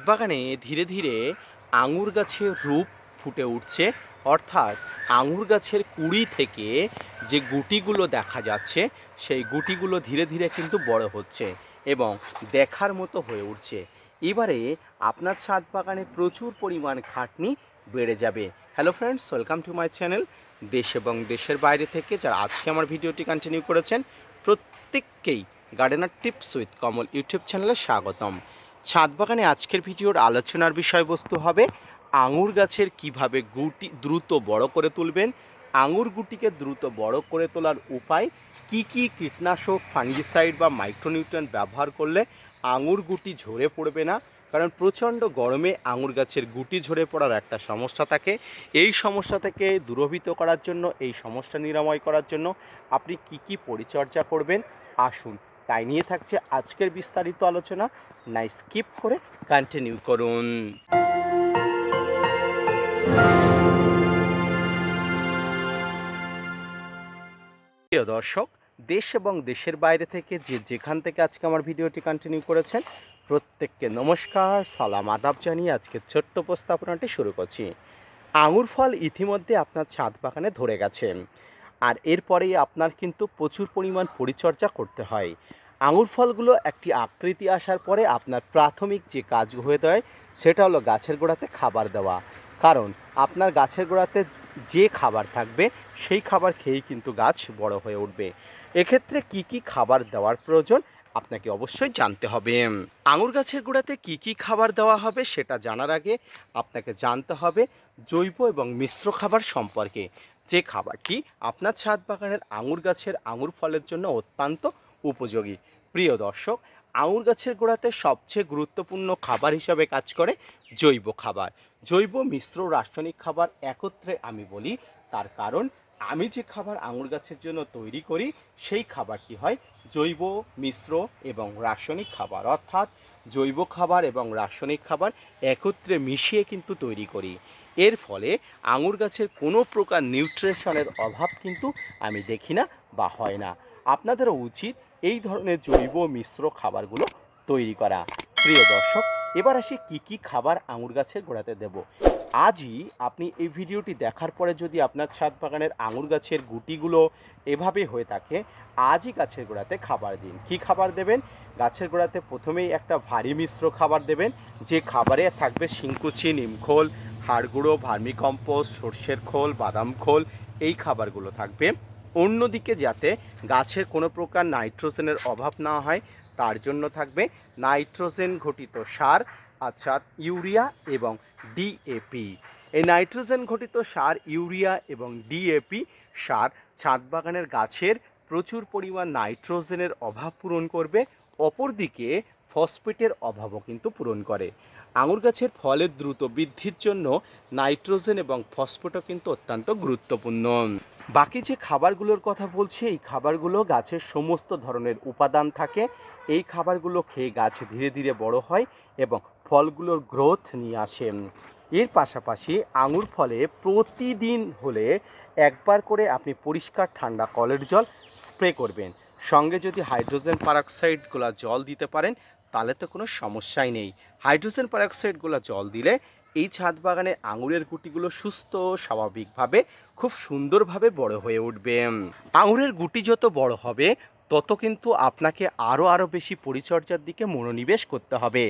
বাগানে ধীরে ধীরে আঙুর গাছের রূপ ফুটে উঠছে। অর্থাৎ আঙুর গাছের কুঁড়ি থেকে যে গুটিগুলো দেখা যাচ্ছে সেই গুটিগুলো ধীরে ধীরে কিন্তু বড় হচ্ছে এবং দেখার মতো হয়ে উঠছে। এবারে আপনার ছাদ বাগানে প্রচুর পরিমাণ খাটনি বেড়ে যাবে। Hello friends, welcome to my channel. দেশ এবং দেশের বাইরে থেকে যারা আজকে আমার ভিডিওটি কন্টিনিউ করেছেন প্রত্যেককেই gardener tips with Kamal YouTube চ্যানেলে স্বাগতম। ছাদ বাগানে আজকের ভিডিওর আলোচনার বিষয়বস্তু হবে আঙুর গাছের কিভাবে গুটি দ্রুত বড় করে তুলবেন, আঙুর গুটিকে দ্রুত বড় করে তোলার উপায়, কি কি কীটনাশক, ফাঙ্গিসাইড বা মাইক্রোনিউট্রিয়েন্ট ব্যবহার করলে আঙুর গুটি ঝরে পড়বে না। কারণ প্রচণ্ড গরমে আঙুর গাছের গুটি ঝরে পড়ার একটা সমস্যা থাকে। এই সমস্যা থেকে দূরভীত করার জন্য, এই সমস্যা নিরাময় করার জন্য আপনি কি কি পরিচর্যা করবেন, আসুন তাই নিয়ে থাকছে আজকের বিস্তারিত আলোচনা। না স্কিপ করে কন্টিনিউ করুন। প্রিয় দর্শক, দেশ এবং দেশের বাইরে থেকে যেখান থেকে আজকে আমার ভিডিওটি কন্টিনিউ করেছেন প্রত্যেককে নমস্কার, সালাম, আদাব জানিয়ে আজকে ছোট্ট উপস্থাপনাটি শুরু করছি। আঙুর ফল ইতিমধ্যে আপনার ছাদ বাগানে ধরে গেছে, আর এরপরেই আপনার কিন্তু প্রচুর পরিমাণ পরিচর্যা করতে হয়। আঙুর ফলগুলো একটি আকৃতি আসার পরে আপনার প্রাথমিক যে কাজ হয়ে দেয় সেটা হলো গাছের গোড়াতে খাবার দেওয়া। কারণ আপনার গাছের গোড়াতে যে খাবার থাকবে সেই খাবার খেয়েই কিন্তু গাছ বড় হয়ে উঠবে। এক্ষেত্রে কি কি খাবার দেওয়ার প্রয়োজন আপনাকে অবশ্যই জানতে হবে। আঙুর গাছের গোড়াতে কি কি খাবার দেওয়া হবে সেটা জানার আগে আপনাকে জানতে হবে জৈব এবং মিশ্র খাবার সম্পর্কে, যে খাবারটি আপনার ছাদ বাগানের আঙুর গাছের আঙুর ফলের জন্য অত্যন্ত উপযোগী। প্রিয় দর্শক, আঙুর গাছের গোড়াতে সবচেয়ে গুরুত্বপূর্ণ খাবার হিসাবে কাজ করে জৈব খাবার। জৈব, মিশ্র, রাসায়নিক খাবার একত্রে আমি বলি, তার কারণ আমি যে খাবার আঙুর গাছের জন্য তৈরি করি সেই খাবারটি হয় জৈব, মিশ্র এবং রাসায়নিক খাবার। অর্থাৎ জৈব খাবার এবং রাসায়নিক খাবার একত্রে মিশিয়ে কিন্তু তৈরি করি। এর ফলে আঙুর গাছের কোনো প্রকার নিউট্রিশনের অভাব কিন্তু আমি দেখি না বা হয় না। আপনাদেরও উচিত এই ধরনের জৈব মিশ্র খাবারগুলো তৈরি করা। প্রিয় দর্শক, এবার আসি কি কি খাবার আঙুর গাছের গোড়াতে দেব। আজই আপনি এই ভিডিওটি দেখার পরে যদি আপনার ছাদ বাগানের আঙুর গাছের গুটিগুলো এভাবে হয়ে থাকে, আজই গাছের গোড়াতে খাবার দিন। কি খাবার দেবেন? গাছের গোড়াতে প্রথমেই একটা ভারী মিশ্র খাবার দেবেন, যে খাবারে থাকবে শিংকুচি, নিমখোল, হাড়গুঁড়ো, ভার্মিকম্পোস্ট, সর্ষের খোল, বাদাম খোল, এই খাবারগুলো থাকবে। অন্যদিকে যাতে গাছের কোনো প্রকার নাইট্রোজেনের অভাব না হয় তার জন্য থাকবে নাইট্রোজেন ঘটিত সার, অর্থাৎ ইউরিয়া এবং ডিএপি। এই নাইট্রোজেন ঘটিত সার, ইউরিয়া এবং ডিএপি সার ছাদ বাগানের গাছের প্রচুর পরিমাণ নাইট্রোজেনের অভাব পূরণ করবে। অপরদিকে ফসফেটের অভাবও কিন্তু পূরণ করে। আঙুর গাছের ফলের দ্রুত বৃদ্ধির জন্য নাইট্রোজেন এবং ফসফেটও কিন্তু অত্যন্ত গুরুত্বপূর্ণ। বাকি যে খাবারগুলোর কথা বলছি, এই খাবারগুলো গাছের সমস্ত ধরনের উপাদান থাকে। এই খাবারগুলো খেয়ে গাছ ধীরে ধীরে বড় হয় এবং ফলগুলোর গ্রোথ নিয়ে আসে। এর পাশাপাশি আঙুর ফলে প্রতিদিন হলে একবার করে আপনি পরিষ্কার ঠান্ডা কলের জল স্প্রে করবেন। সঙ্গে যদি হাইড্রোজেন পারঅক্সাইডগুলো জল দিতে পারেন তাহলে তো কোনো সমস্যাই নেই। হাইড্রোজেন পারঅক্সাইডগুলো জল দিলে এই ছাদ বাগানে আঙুরের গুটিগুলো সুস্থ স্বাভাবিকভাবে খুব সুন্দরভাবে বড় হয়ে উঠবে। আঙুরের গুটি যত বড় হবে তত কিন্তু আপনাকে আরও বেশি পরিচর্যার দিকে মনোনিবেশ করতে হবে।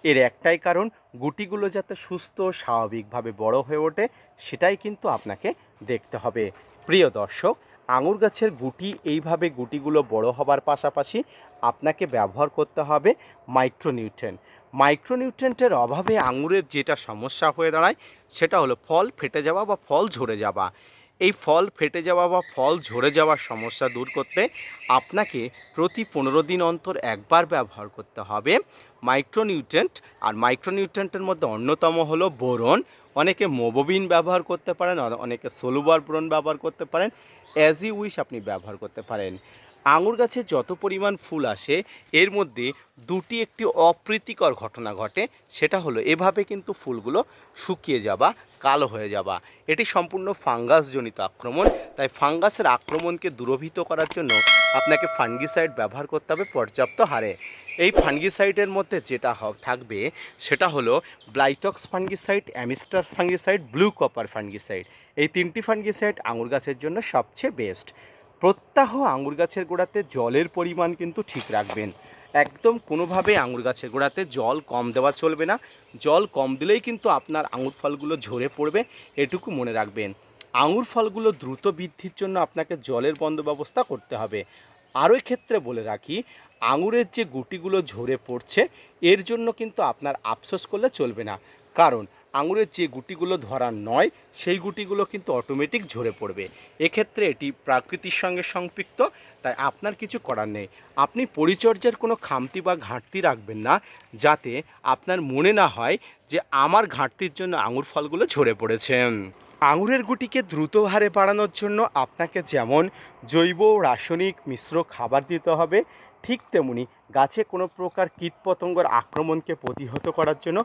এর একটাই কারণ, গুটিগুলো যাতে সুস্থ স্বাভাবিকভাবে বড় হয়ে ওঠে সেটাই কিন্তু আপনাকে দেখতে হবে। প্রিয় দর্শক, আঙুর গাছের গুটি এইভাবে গুটিগুলো বড় হবার পাশাপাশি আপনাকে ব্যবহার করতে হবে মাইক্রোনিউট্রিয়েন্ট। মাইক্রোনিউট্রিয়েন্টের অভাবে আঙুরের যেটা সমস্যা হয়ে দাঁড়ায় সেটা হলো ফল ফেটে যাওয়া বা ফল ঝরে যাওয়া। এই ফল ফেটে যাওয়া বা ফল ঝরে যাওয়ার সমস্যা দূর করতে আপনাকে প্রতি 15 দিন অন্তর একবার ব্যবহার করতে হবে মাইক্রোনিউট্রিয়েন্ট। আর মাইক্রোনিউট্রিয়েন্টের মধ্যে অন্যতম হলো বোরন। অনেকে মোবোবিন ব্যবহার করতে পারেন, অনেকে সোলুবার বোরন ব্যবহার করতে পারেন, অ্যাজ ইউ উইশ আপনি ব্যবহার করতে পারেন। আঙুর গাছে যত পরিমাণ ফুল আসে এর মধ্যে দুটি একটি অপ্রীতিকর ঘটনা ঘটে, সেটা হলো এভাবে কিন্তু ফুলগুলো শুকিয়ে যাওয়া, কালো হয়ে যাওয়া। এটি সম্পূর্ণ ফাঙ্গাসজনিত আক্রমণ। তাই ফাঙ্গাসের আক্রমণকে দূরীভূত করার জন্য আপনাকে ফাঙ্গিসাইড ব্যবহার করতে হবে পর্যাপ্ত হারে। এই ফাঙ্গিসাইডের মধ্যে যেটা থাকবে সেটা হলো Blitox fungicide, Amistar fungicide, blue copper fungicide. এই তিনটি ফাঙ্গিসাইড আঙুর গাছের জন্য সবচেয়ে বেস্ট। প্রত্যাহ আঙুর গাছের গোড়াতে জলের পরিমাণ কিন্তু ঠিক রাখবেন। একদম কোনোভাবে আঙুর গাছের গোড়াতে জল কম দেওয়া চলবে না। জল কম দিলেই কিন্তু আপনার আঙুর ফলগুলো ঝরে পড়বে, এটুকু মনে রাখবেন। আঙুর ফলগুলো দ্রুত বৃদ্ধির জন্য আপনাকে জলের বন্দোবস্ত করতে হবে। আরও ক্ষেত্রে বলে রাখি, আঙুরের যে গুটিগুলো ঝরে পড়ছে এর জন্য কিন্তু আপনার আফসোস করলে চলবে না, কারণ আঙুরের যে গুটিগুলো ধরা নয় সেই গুটিগুলো কিন্তু অটোমেটিক ঝরে পড়বে। এক্ষেত্রে এটি প্রকৃতির সঙ্গে সম্পৃক্ত, তাই আপনার কিছু করার নেই। আপনি পরিচর্যার কোনো খামতি বা ঘাটতি রাখবেন না, যাতে আপনার মনে না হয় যে আমার ঘাটতির জন্য আঙুর ফলগুলো ঝরে পড়েছে। আঙুরের গুটিকে দ্রুত হারে বাড়ানোর জন্য আপনাকে যেমন জৈব রাসায়নিক মিশ্র খাবার দিতে হবে, ঠিক তেমনি গাছে কোনো প্রকার কীটপতঙ্গের আক্রমণকে প্রতিহত করার জন্য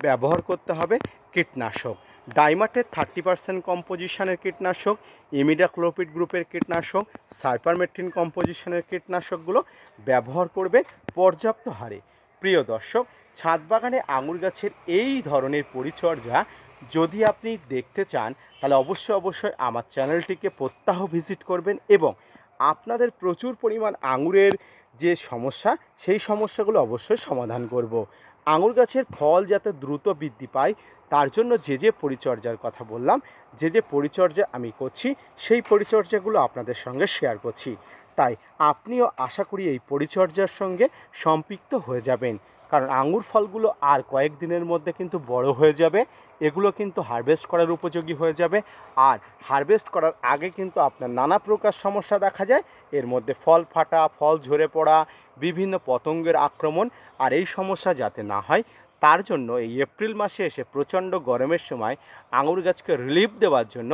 ব্যবহার করতে হবে কীটনাশক। ডাইমাটের 30% কম্পোজিশনের কীটনাশক, ইমিডাক্লোপিড গ্রুপের কীটনাশক, সাইপারমেথ্রিন কম্পোজিশনের কীটনাশকগুলো ব্যবহার করবেন পর্যাপ্ত হারে। প্রিয় দর্শক, ছাদ বাগানে আঙুর গাছের এই ধরনের পরিচর্যা যদি আপনি দেখতে চান তাহলে অবশ্যই আমার চ্যানেলটিকে প্রত্যহ ভিজিট করবেন এবং আপনাদের প্রচুর পরিমাণ আঙুরের যে সমস্যা সেই সমস্যাগুলো অবশ্যই সমাধান করব। আঙুর গাছের ফল যাতে দ্রুত বৃদ্ধি পায় তার জন্য যে পরিচর্যার কথা বললাম, যে পরিচর্যা আমি করছি সেই পরিচর্যাগুলো আপনাদের সঙ্গে শেয়ার করছি। তাই আপনিও আশা করি এই পরিচর্যার সঙ্গে সম্পৃক্ত হয়ে যাবেন, কারণ আঙুর ফলগুলো আর কয়েকদিনের মধ্যে কিন্তু বড় হয়ে যাবে। এগুলো কিন্তু হারভেস্ট করার উপযোগী হয়ে যাবে। আর হারভেস্ট করার আগে কিন্তু আপনার নানা প্রকার সমস্যা দেখা যায়, এর মধ্যে ফল ফাটা, ফল ঝরে পড়া, বিভিন্ন পতঙ্গের আক্রমণ। আর এই সমস্যা যাতে না হয় তার জন্য এই এপ্রিল মাসে এসে প্রচণ্ড গরমের সময় আঙুর গাছকে রিলিফ দেওয়ার জন্য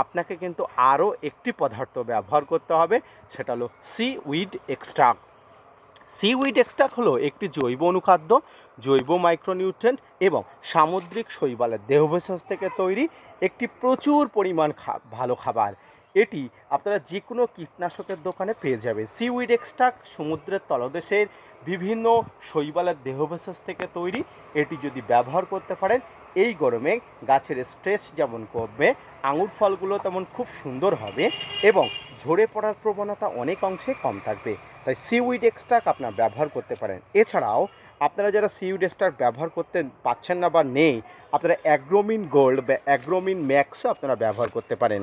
আপনাকে কিন্তু আরও একটি পদার্থ ব্যবহার করতে হবে, সেটা হলো সিউইড এক্সট্রাক্ট। সিউইড এক্সট্রাক্ট হলো একটি জৈব অনুখাদ্য, জৈব মাইক্রোনিউট্রিয়েন্ট এবং সামুদ্রিক শৈবালের দেহভেষজ থেকে তৈরি একটি প্রচুর পরিমাণ ভালো খাবার। এটি আপনারা যে কোনো কীটনাশকের দোকানে পেয়ে যাবে। সিউইড এক্সট্রাক্ট সমুদ্রের তলদেশের বিভিন্ন শৈবালের দেহভেষজ থেকে তৈরি। এটি যদি ব্যবহার করতে পারেন এই গরমে গাছের স্ট্রেস যেমন কমবে, আঙুর ফলগুলো তেমন খুব সুন্দর হবে এবং ঝরে পড়ার প্রবণতা অনেক অংশে কম থাকবে। তাই সিউইড এক্সট্রাক্ট আপনারা ব্যবহার করতে পারেন। এছাড়াও আপনারা যারা সিউইড এক্সট্রাক্ট ব্যবহার করতে পাচ্ছেন না বা নেই, আপনারা অ্যাগ্রোমিন গোল্ড বা অ্যাগ্রোমিন ম্যাক্সও আপনারা ব্যবহার করতে পারেন।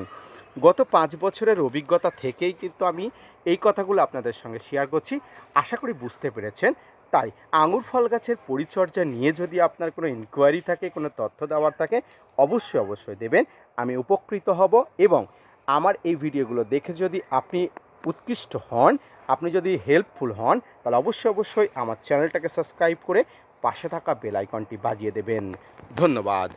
গত 5 বছরের অভিজ্ঞতা থেকেই কিন্তু আমি এই কথাগুলো আপনাদের সঙ্গে শেয়ার করছি, আশা করি বুঝতে পেরেছেন। তাই আঙুর ফল গাছের পরিচর্যা নিয়ে যদি আপনার কোনো ইনকোয়ারি থাকে, কোনো তথ্য দেওয়ার থাকে, অবশ্যই দেবেন, আমি উপকৃত হব। এবং আমার এই ভিডিওগুলো দেখে যদি আপনি উৎকৃষ্ট হন, আপনি যদি হেল্পফুল হন, তাহলে অবশ্যই আমার চ্যানেলটাকে সাবস্ক্রাইব করে পাশে থাকা বেল আইকনটি বাজিয়ে দেবেন। ধন্যবাদ।